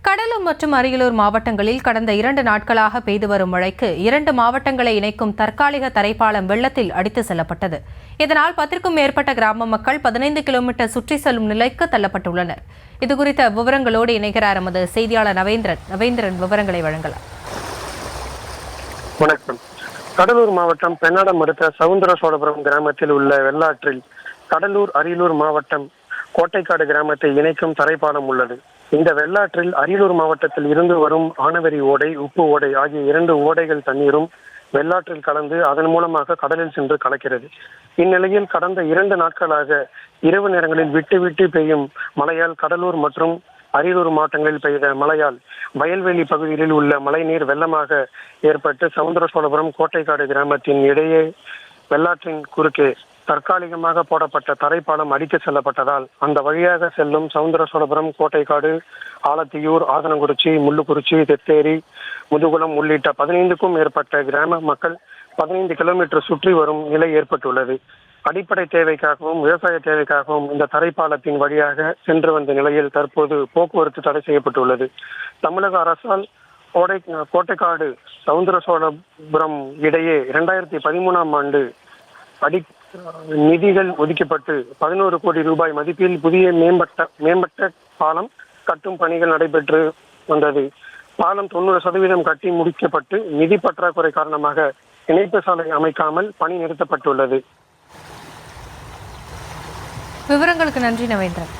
கடலூர் மற்றும் அரியலூர் மாவட்டங்களில் கடந்த 2 நாட்களாக பெய்து வரும் மழைக்கு 2 மாவட்டங்களை இணைக்கும் தற்காலிக தரைப்பாலம் வெள்ளத்தில் அடித்து செல்லப்பட்டது. இதனால் 10க்கும் மேற்பட்ட கிராம மக்கள் 15 கிலோமீட்டர் சுற்றி செல்லும் நிலைக்கு தள்ளப்பட்டுள்ளனர். இதுகுறித்த விவரங்களோடு இணைகிறார் எமது செய்தியாளர் நவேந்திரன் விவரங்களை வழங்கலாம். வணக்கம். கடலூர் மாவட்டம் பெண்ணாடம் அடுத்த சவுந்தர சோழபுரம் கிராமத்தில் உள்ள வெள்ளாற்றில் கடலூர் அரியலூர் மாவட்டம் கோட்டைக்காடு கிராமத்தை இணைக்கும் தரைப்பாலம் உள்ளது. இந்த வெள்ளாற்றில் அரியலூர் மாவட்டத்தில் இருந்து வரும் ஆனவரி ஓடை, உப்பு ஓடை ஆகிய 2 ஓடைகள் தண்ணீரும் வெள்ளாற்றில் கலந்து அதன் மூலமாக கடலில் சென்று கலக்கிறது. இந்நிலையில் கடந்த 2 நாட்களாக இரவு நேரங்களில் விட்டு விட்டு பெய்யும் மழையால் கடலூர் மற்றும் அரியலூர் மாவட்டங்களில் பெய்த மழையால் வயல்வெளி பகுதிகளில் உள்ள மழைநீர் வெள்ளமாக ஏற்பட்டு சவுந்தர சோழபுரம் கோட்டைக்காடு கிராமத்தின் இடையே வெள்ளாற்றின் குறுக்கே தற்காலிகமாக போடப்பட்ட தரைப்பாலம் அடித்து செல்லப்பட்டதால் அந்த வழியாக செல்லும் சவுந்தர சோழபுரம், கோட்டைக்காடு, ஆலத்தியூர், ஆதனங்குறிச்சி, முள்ளுக்குறிச்சி, தெத்தேரி, முதுகுளம் உள்ளிட்ட 15க்கும் மேற்பட்ட கிராம மக்கள் 15 கிலோமீட்டர் சுற்றி வரும் நிலை ஏற்பட்டுள்ளது. அடிப்படை தேவைக்காகவும் விவசாய தேவைக்காகவும் இந்த தரைப்பாலத்தின் வழியாக சென்று வந்த நிலையில் தற்போது போக்குவரத்து தடை செய்யப்பட்டுள்ளது. தமிழக அரசால் கோட்டைக்காடு சவுந்தர சோழபுரம் இடையே 2013ஆம் ஆண்டு நிதிகள் ஒதுக்கப்பட்டு 11 கோடி ரூபாய் மதிப்பில் புதிய மேம்பட்ட பாலம் கட்டும் பணிகள் நடைபெற்று வந்தது. பாலம் 90% கட்டி முடிக்கப்பட்டு நிதி பற்றாக்குறை காரணமாக இணைப்பு சாலை அமைக்காமல் பணி நிறுத்தப்பட்டுள்ளது. விவரங்களுக்கு நன்றி நவேந்திரன்.